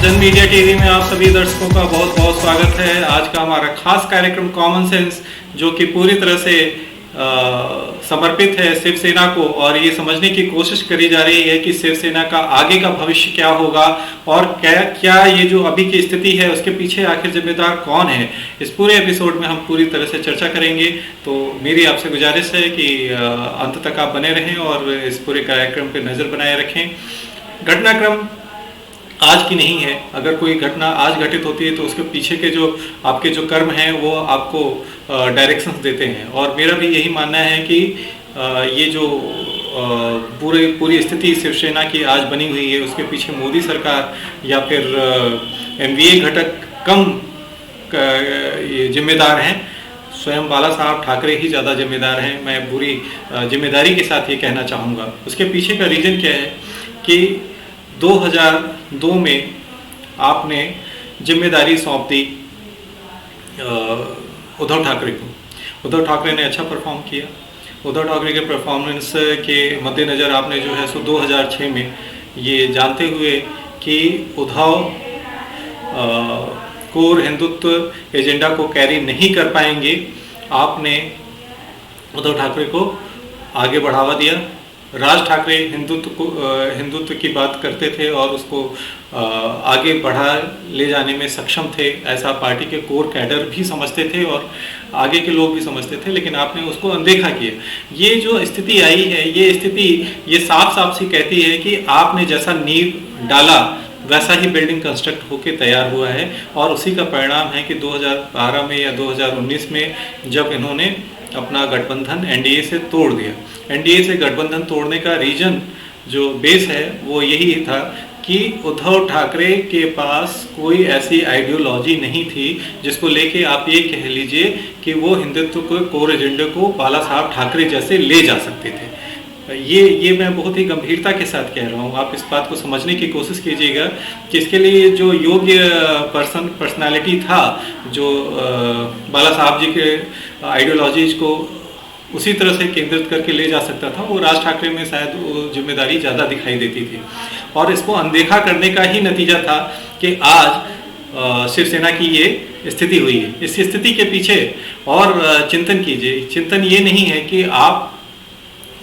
जन media TV में आप सभी दर्शकों का बहुत बहुत स्वागत है। आज का हमारा खास कार्यक्रम कॉमन सेंस, जो कि पूरी तरह से समर्पित है शिवसेना को, और ये समझने की कोशिश करी जा रही है कि शिवसेना का आगे का भविष्य क्या होगा और क्या ये जो अभी की स्थिति है उसके पीछे आखिर जिम्मेदार कौन है। इस पूरे एपिसोड में हम पूरी तरह से चर्चा करेंगे। तो मेरी आपसे गुजारिश है कि अंत तक आप बने रहें और इस पूरे कार्यक्रम पर नज़र बनाए रखें। घटनाक्रम आज की नहीं है। अगर कोई घटना आज घटित होती है तो उसके पीछे के जो आपके जो कर्म हैं वो आपको डायरेक्शंस देते हैं, और मेरा भी यही मानना है कि ये जो पूरी स्थिति शिवसेना की आज बनी हुई है उसके पीछे मोदी सरकार या फिर एमवीए घटक कम ये जिम्मेदार हैं। स्वयं बाला साहब ठाकरे ही ज़्यादा जिम्मेदार हैं। मैं पूरी जिम्मेदारी के साथ ये कहना चाहूँगा। उसके पीछे का रीज़न क्या है कि 2002 में आपने जिम्मेदारी सौंप दी उद्धव ठाकरे को। उद्धव ठाकरे ने अच्छा परफॉर्म किया। उद्धव ठाकरे के परफॉर्मेंस के मद्देनज़र आपने जो है सो 2006 में ये जानते हुए कि उद्धव कोर हिंदुत्व एजेंडा को कैरी नहीं कर पाएंगे, आपने उद्धव ठाकरे को आगे बढ़ावा दिया। राज ठाकरे हिंदुत्व की बात करते थे और उसको आगे बढ़ा ले जाने में सक्षम थे, ऐसा पार्टी के कोर कैडर भी समझते थे और आगे के लोग भी समझते थे, लेकिन आपने उसको अनदेखा किया। ये जो स्थिति आई है, ये स्थिति ये साफ साफ सी कहती है कि आपने जैसा नींव डाला वैसा ही बिल्डिंग कंस्ट्रक्ट होके तैयार हुआ है, और उसी का परिणाम है कि 2012 में या 2019 में जब इन्होंने अपना गठबंधन एनडीए से तोड़ दिया। एनडीए से गठबंधन तोड़ने का रीजन जो बेस है वो यही था कि उद्धव ठाकरे के पास कोई ऐसी आइडियोलॉजी नहीं थी जिसको लेके आप ये कह लीजिए कि वो हिंदुत्व के कोर एजेंडे को बाला साहब ठाकरे जैसे ले जा सकते थे। ये मैं बहुत ही गंभीरता के साथ कह रहा हूँ। आप इस बात को समझने की कोशिश कीजिएगा कि इसके लिए जो योग्य पर्सनालिटी था, जो बाला साहब जी के आइडियोलॉजीज को उसी तरह से केंद्रित करके ले जा सकता था, वो राज ठाकरे में शायद वो जिम्मेदारी ज़्यादा दिखाई देती थी। और इसको अनदेखा करने का ही नतीजा था कि आज शिवसेना की ये स्थिति हुई है। इस स्थिति के पीछे और चिंतन कीजिए। चिंतन ये नहीं है कि आप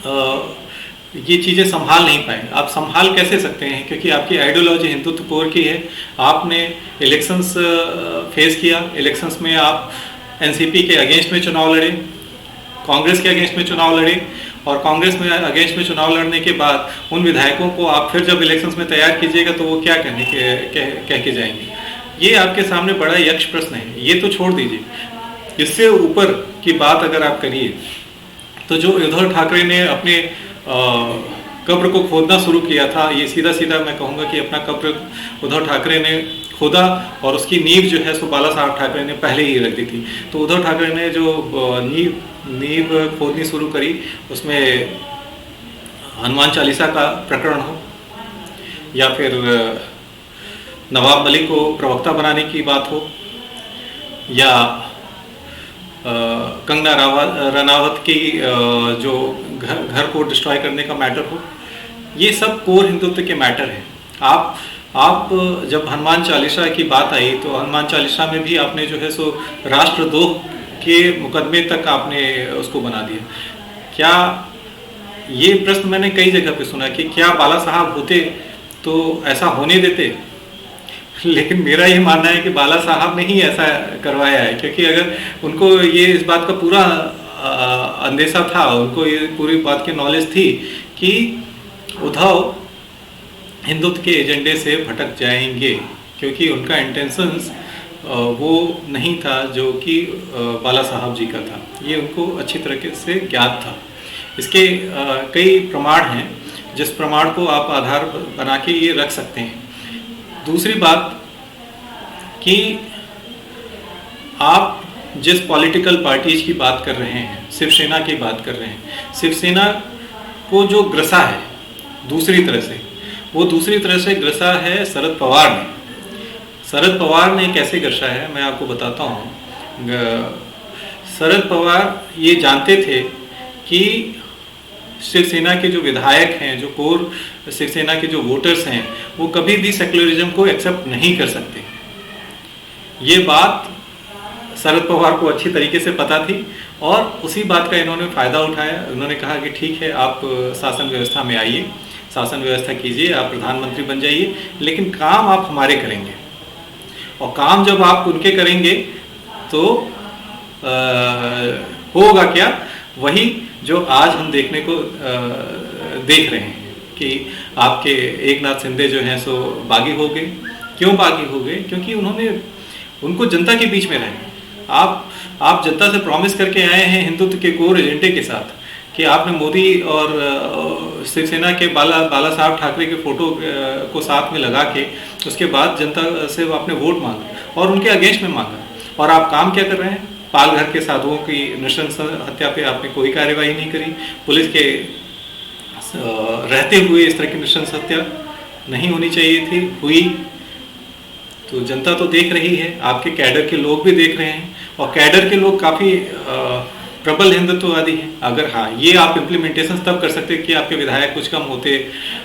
ये चीज़ें संभाल नहीं पाए। आप संभाल कैसे सकते हैं, क्योंकि आपकी आइडियोलॉजी हिंदुत्व कोर की है। आपने इलेक्शंस फेस किया। इलेक्शंस में आप एनसीपी के अगेंस्ट में चुनाव लड़े, कांग्रेस के अगेंस्ट में चुनाव लड़े, और कांग्रेस में अगेंस्ट में चुनाव लड़ने के बाद उन विधायकों को आप फिर जब इलेक्शंस में तैयार कीजिएगा तो वो क्या कह के जाएंगे। ये आपके सामने बड़ा यक्ष प्रश्न है। ये तो छोड़ दीजिए, इससे ऊपर की बात अगर आप करिए तो जो उद्धव ठाकरे ने अपने कब्र को खोदना शुरू किया था, ये सीधा सीधा मैं कहूँगा कि अपना कब्र उद्धव ठाकरे ने खोदा, और उसकी नींव जो है सो बाला साहब ठाकरे ने पहले ही रख दी थी। तो उद्धव ठाकरे ने जो नींव खोदनी शुरू करी, उसमें हनुमान चालीसा का प्रकरण हो या फिर नवाब मलिक को प्रवक्ता बनाने की बात हो या कंगना रनावत की जो घर को डिस्ट्रॉय करने का मैटर हो, ये सब कोर हिंदुत्व के मैटर हैं। आप जब हनुमान चालीसा की बात आई तो हनुमान चालीसा में भी आपने जो है सो राष्ट्रद्रोह के मुकदमे तक आपने उसको बना दिया। क्या ये प्रश्न मैंने कई जगह पे सुना कि क्या बाला साहब होते तो ऐसा होने देते, लेकिन मेरा ये मानना है कि बाला साहब ने ही ऐसा करवाया है, क्योंकि अगर उनको ये इस बात का पूरा अंदेशा था, उनको ये पूरी बात की नॉलेज थी कि उद्धव हिंदुत्व के एजेंडे से भटक जाएंगे, क्योंकि उनका इंटेंशंस वो नहीं था जो कि बाला साहब जी का था। ये उनको अच्छी तरीके से ज्ञात था। इसके कई प्रमाण हैं जिस प्रमाण को आप आधार बना के ये रख सकते हैं। दूसरी बात कि आप जिस पॉलिटिकल पार्टीज की बात कर रहे हैं, शिवसेना की बात कर रहे हैं, शिवसेना को जो ग्रसा है दूसरी तरह से, वो दूसरी तरह से ग्रसा है शरद पवार ने। शरद पवार ने कैसे ग्रसा है मैं आपको बताता हूँ। शरद पवार ये जानते थे कि शिवसेना के जो विधायक हैं, जो कोर शिवसेना के जो वोटर्स हैं, वो कभी भी सेक्युलरिज्म को एक्सेप्ट नहीं कर सकते। ये बात शरद पवार को अच्छी तरीके से पता थी और उसी बात का इन्होंने फ़ायदा उठाया। उन्होंने कहा कि ठीक है, आप शासन व्यवस्था में आइए, शासन व्यवस्था कीजिए, आप प्रधानमंत्री बन जाइए, लेकिन काम आप हमारे करेंगे। और काम जब आप उनके करेंगे तो होगा क्या, वही जो आज हम देखने को देख रहे हैं कि आपके एकनाथ शिंदे जो हैं सो बागी हो गए। क्यों बागी हो गए? क्योंकि उनको जनता के बीच में रहना। आप जनता से प्रॉमिस करके आए हैं हिंदुत्व के कोर एजेंडे के साथ कि आपने मोदी और शिवसेना के बाला साहब ठाकरे के फोटो को साथ में लगा के उसके बाद जनता से आपने वोट मांगा और उनके अगेंस्ट में मांगा। और आप काम क्या कर रहे हैं? पाल घर के साधुओं की नृशंस हत्या पे आपने कोई कार्यवाही नहीं करी। पुलिस के रहते हुए इस तरह की नृशंस हत्या नहीं होनी चाहिए थी, हुई। तो जनता तो देख रही है, आपके कैडर के लोग भी देख रहे हैं और कैडर के लोग काफ़ी प्रबल हिंदुत्ववादी हैं। अगर हाँ, ये आप इम्प्लीमेंटेशन तब कर सकते कि आपके विधायक कुछ कम होते,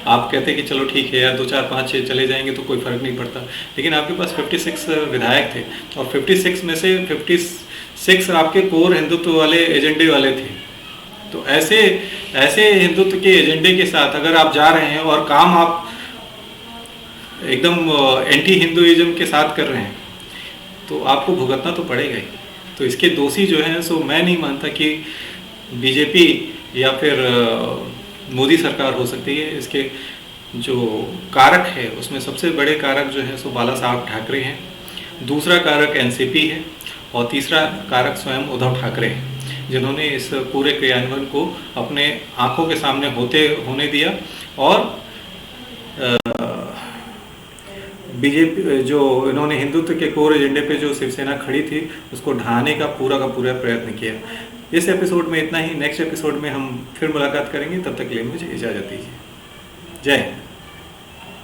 आप कहते कि चलो ठीक है यार 2 4 5 6 चले जाएंगे तो कोई फर्क नहीं पड़ता। लेकिन आपके पास 56 विधायक थे और 56 में से 56 आपके कोर हिंदुत्व वाले एजेंडे वाले थे। तो ऐसे हिंदुत्व के एजेंडे के साथ अगर आप जा रहे हैं और काम आप एकदम एंटी हिंदुइज्म के साथ कर रहे हैं तो आपको भुगतना तो पड़ेगा ही। तो इसके दोषी जो हैं सो मैं नहीं मानता कि बीजेपी या फिर मोदी सरकार हो सकती है। इसके जो कारक है उसमें सबसे बड़े कारक जो है सो बाला साहब ठाकरे हैं, दूसरा कारक एनसीपी है और तीसरा कारक स्वयं उद्धव ठाकरे हैं, जिन्होंने इस पूरे क्रियान्वयन को अपने आंखों के सामने होने दिया। और बीजेपी जो इन्होंने हिंदुत्व के कोर एजेंडे पे जो शिवसेना खड़ी थी उसको ढहाने का पूरा प्रयत्न किया। इस एपिसोड में इतना ही। नेक्स्ट एपिसोड में हम फिर मुलाकात करेंगे, तब तक के लिए मुझे इजाज़त दीजिए। जय हिंद।